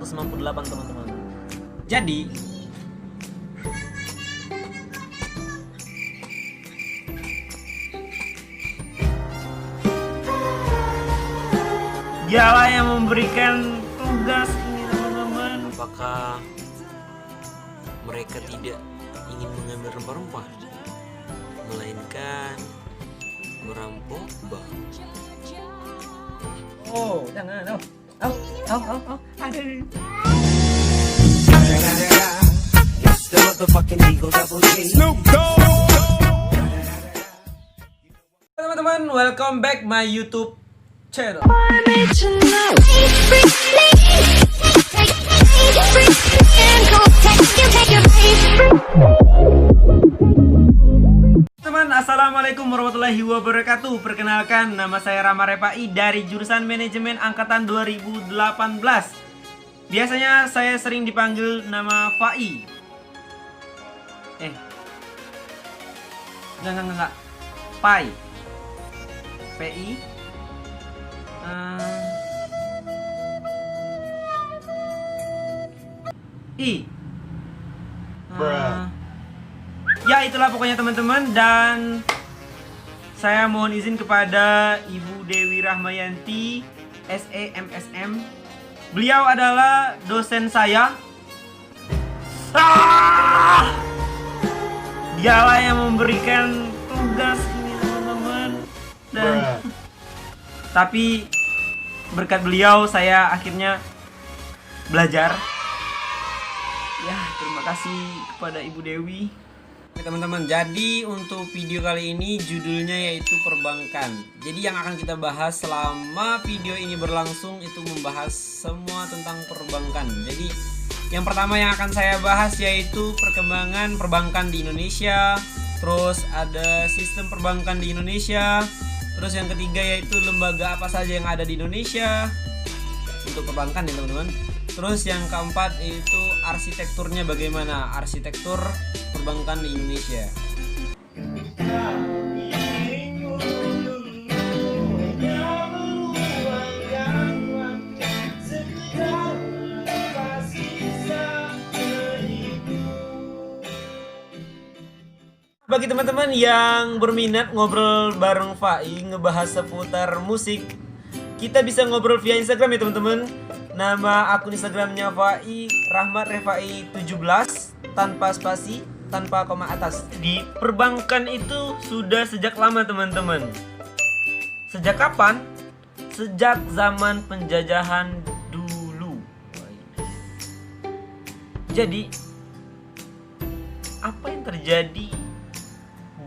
198 teman-teman. Jadi dialah yang memberikan tugas ini teman-teman. Apakah mereka tidak ingin mengambil rempah-rempah, melainkan merampok bank? Oh, jangan. Aduh. Teman-teman, welcome back my YouTube channel. Teman, assalamualaikum warahmatullahi wabarakatuh. Perkenalkan, nama saya Rama Repai dari jurusan Manajemen Angkatan 2018. Biasanya saya sering dipanggil nama Fai. Enggak. Pai. PI. Ya itulah pokoknya teman-teman, dan saya mohon izin kepada Ibu Dewi Rahmayanti SE MSM. Beliau adalah dosen saya. Dialah yang memberikan tugas ini teman-teman, dan tapi berkat beliau saya akhirnya belajar. Ya, terima kasih kepada Ibu Dewi. Oke teman-teman, jadi untuk video kali ini judulnya yaitu perbankan. Jadi yang akan kita bahas selama video ini berlangsung itu membahas semua tentang perbankan. Jadi yang pertama yang akan saya bahas yaitu perkembangan perbankan di Indonesia. Terus ada sistem perbankan di Indonesia. Terus yang ketiga yaitu lembaga apa saja yang ada di Indonesia untuk perbankan ya teman-teman. Terus yang keempat itu arsitekturnya, bagaimana arsitektur perbankan di Indonesia. Bagi teman-teman yang berminat ngobrol bareng Fai, ngebahas seputar musik, kita bisa ngobrol via Instagram ya teman-teman. Nama akun Instagramnya Fai Rahmat Refai 17 tanpa spasi, tanpa koma atas. Di perbankan itu sudah sejak lama teman-teman. Sejak kapan? Sejak zaman penjajahan dulu. Jadi apa yang terjadi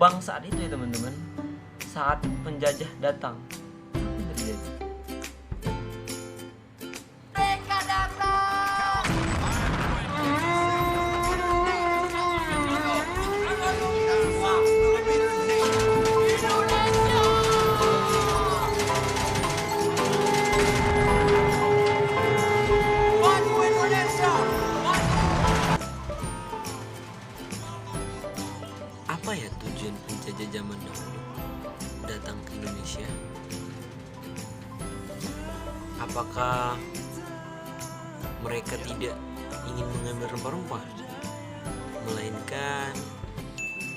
bank saat itu ya teman-teman? Saat penjajah datang, apa yang terjadi? Apa ya tujuan penjajah zaman dahulu datang ke Indonesia? Apakah mereka tidak ingin mengambil rempah-rempah, melainkan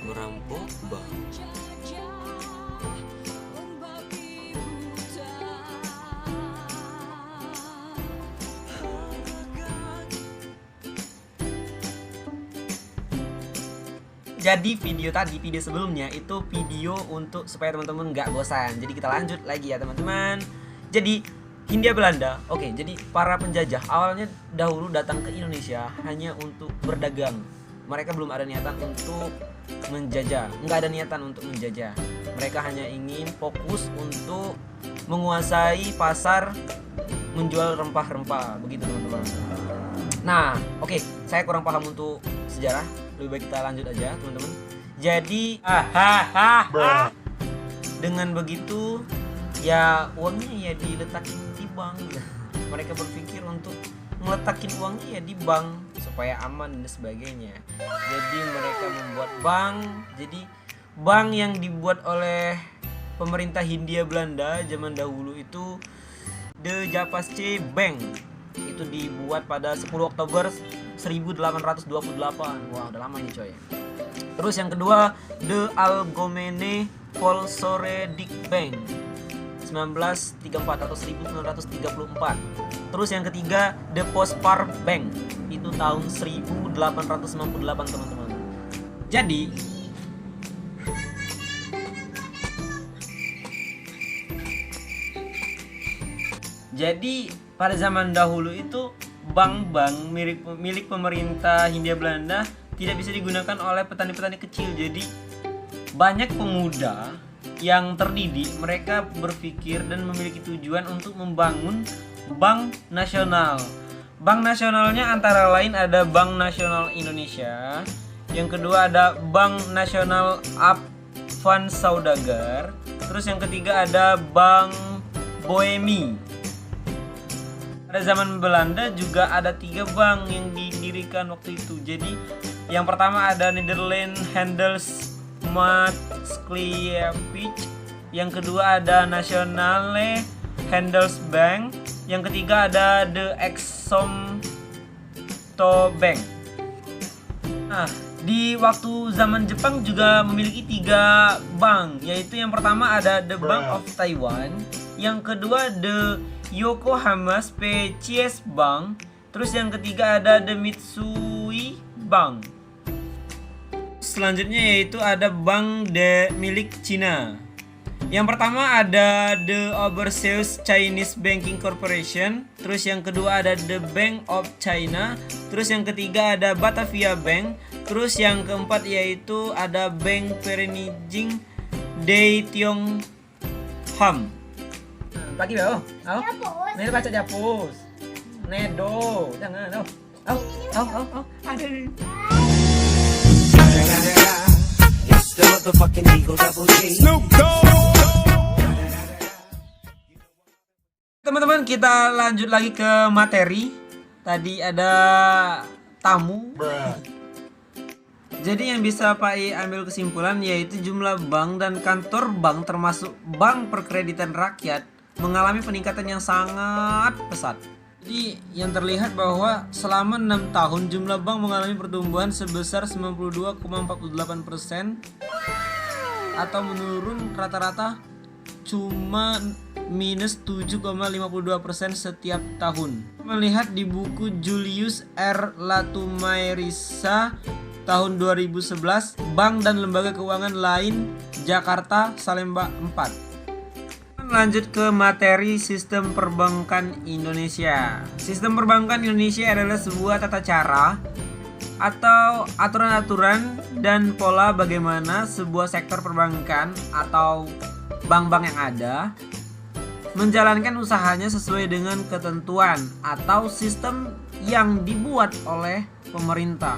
merampok bank? Jadi video sebelumnya itu video untuk supaya teman-teman nggak bosan. Jadi kita lanjut lagi ya teman-teman. Jadi Hindia Belanda, oke. Jadi para penjajah awalnya dahulu datang ke Indonesia hanya untuk berdagang. Mereka belum ada niatan untuk menjajah, nggak ada niatan untuk menjajah. Mereka hanya ingin fokus untuk menguasai pasar, menjual rempah-rempah, begitu teman-teman. Nah, oke, saya kurang paham untuk sejarah. Lebih baik kita lanjut aja teman-teman. Jadi dengan begitu ya uangnya ya diletakin di bank. Mereka berpikir untuk meletakin uangnya ya di bank supaya aman dan sebagainya. Jadi mereka membuat bank. Jadi bank yang dibuat oleh pemerintah Hindia Belanda zaman dahulu itu The Japasche Bank. Itu dibuat pada 10 Oktober 1828. Wah, udah lama ini coy. Terus yang kedua, The Algemene Volkswagendik Bank 1934 atau 1934. Terus yang ketiga, The Postpaar Bank, itu tahun 1898 teman-teman. Jadi pada zaman dahulu itu bank-bank milik pemerintah Hindia Belanda tidak bisa digunakan oleh petani-petani kecil. Jadi banyak pemuda yang terdidik, mereka berpikir dan memiliki tujuan untuk membangun bank nasional. Bank nasionalnya antara lain ada Bank Nasional Indonesia, yang kedua ada Bank Nasional Advance Saudagar, terus yang ketiga ada Bank Bohemi. Pada zaman Belanda juga ada 3 bank yang didirikan waktu itu. Jadi yang pertama ada Nederland Handelsmaatschappij, yang kedua ada Nationale Handelsbank, yang ketiga ada The Eximto Bank. Nah, di waktu zaman Jepang juga memiliki 3 bank, yaitu yang pertama ada The Bank of Taiwan, yang kedua The Yokohama Species Bank, terus yang ketiga ada The Mitsui Bank. Selanjutnya yaitu ada bank milik Cina. Yang pertama ada The Overseas Chinese Banking Corporation, terus yang kedua ada The Bank of China, terus yang ketiga ada Batavia Bank, terus yang keempat yaitu ada Bank Perenjing de Tiongkham. Pagi bro, Nih baca japus. Nedo, jangan. Aduh. Teman-teman, kita lanjut lagi ke materi. Tadi ada tamu. Jadi yang bisa Pak I ambil kesimpulan yaitu jumlah bank dan kantor bank termasuk bank perkreditan rakyat mengalami peningkatan yang sangat pesat. Jadi yang terlihat bahwa selama 6 tahun jumlah bank mengalami pertumbuhan sebesar 92,48% atau menurun rata-rata cuma minus 7,52% setiap tahun. Melihat di buku Julius R. Latumairisa tahun 2011, Bank dan Lembaga Keuangan Lain Jakarta Salemba 4. Lanjut ke materi sistem perbankan Indonesia. Sistem perbankan Indonesia adalah sebuah tata cara atau aturan-aturan dan pola bagaimana sebuah sektor perbankan atau bank-bank yang ada menjalankan usahanya sesuai dengan ketentuan atau sistem yang dibuat oleh pemerintah.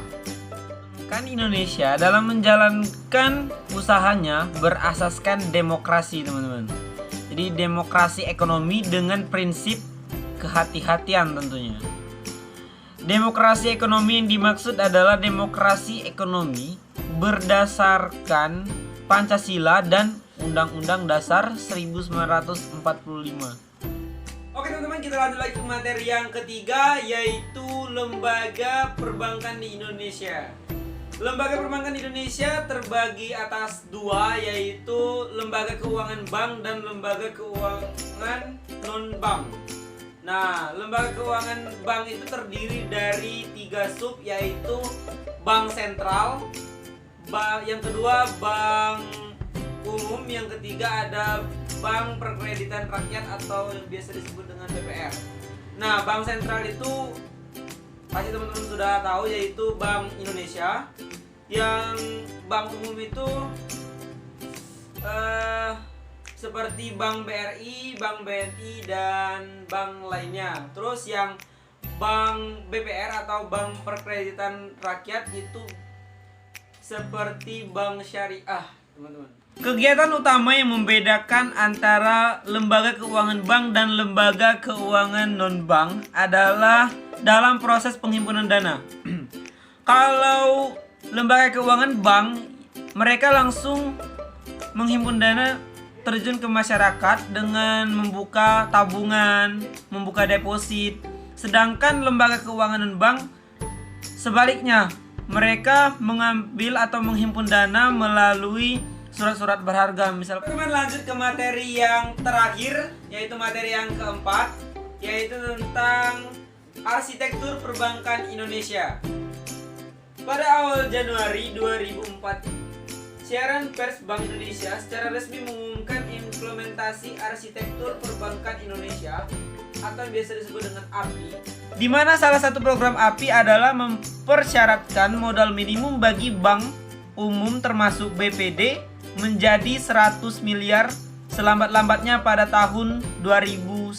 Kan Indonesia dalam menjalankan usahanya berasaskan demokrasi, teman-teman. Jadi demokrasi ekonomi dengan prinsip kehati-hatian tentunya. Demokrasi ekonomi yang dimaksud adalah demokrasi ekonomi berdasarkan Pancasila dan Undang-Undang Dasar 1945. Oke teman-teman, kita lanjut lagi ke materi yang ketiga, yaitu lembaga perbankan di Indonesia. Lembaga perbankan Indonesia terbagi atas 2, yaitu lembaga keuangan bank dan lembaga keuangan non-bank. Nah, lembaga keuangan bank itu terdiri dari 3 sub, yaitu bank sentral, yang kedua bank umum, yang ketiga ada bank perkreditan rakyat atau yang biasa disebut dengan BPR. Nah, bank sentral itu pasti teman-teman sudah tahu, yaitu Bank Indonesia. Yang bank umum itu seperti Bank BRI, Bank BNI, dan bank lainnya. Terus yang Bank BPR atau Bank Perkreditan Rakyat itu seperti Bank Syariah, teman-teman. Kegiatan utama yang membedakan antara lembaga keuangan bank dan lembaga keuangan non-bank adalah dalam proses penghimpunan dana. Kalau lembaga keuangan bank, mereka langsung menghimpun dana, terjun ke masyarakat dengan membuka tabungan, membuka deposit, Sedangkan lembaga keuangan dan bank sebaliknya, mereka mengambil atau menghimpun dana melalui surat-surat berharga. Misalnya, teman lanjut ke materi yang terakhir, yaitu materi yang keempat, yaitu tentang arsitektur perbankan Indonesia. Pada awal Januari 2004, siaran pers Bank Indonesia secara resmi mengumumkan implementasi arsitektur perbankan Indonesia atau yang biasa disebut dengan API, di mana salah satu program API adalah mempersyaratkan modal minimum bagi bank umum termasuk BPD menjadi 100 miliar selambat-lambatnya pada tahun 2011.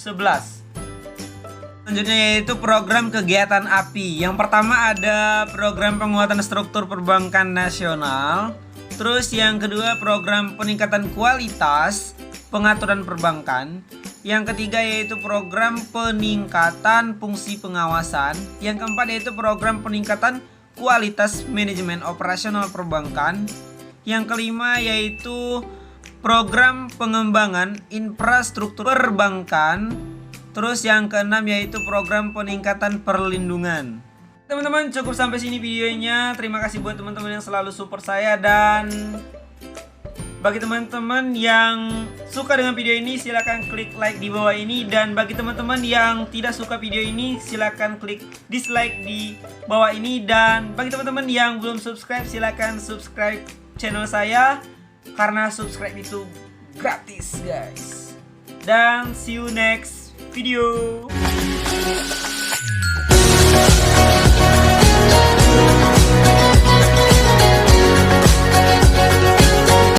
Selanjutnya yaitu program kegiatan API. Yang pertama ada program penguatan struktur perbankan nasional. Terus yang kedua program peningkatan kualitas pengaturan perbankan. Yang ketiga yaitu program peningkatan fungsi pengawasan. Yang keempat yaitu program peningkatan kualitas manajemen operasional perbankan. Yang kelima yaitu program pengembangan infrastruktur perbankan. Terus yang keenam yaitu program peningkatan perlindungan. Teman-teman, cukup sampai sini videonya. Terima kasih buat teman-teman yang selalu support saya. Dan bagi teman-teman yang suka dengan video ini, silahkan klik like di bawah ini. Dan bagi teman-teman yang tidak suka video ini, silahkan klik dislike di bawah ini. Dan bagi teman-teman yang belum subscribe, silahkan subscribe channel saya, karena subscribe itu gratis guys. Dan see you next video.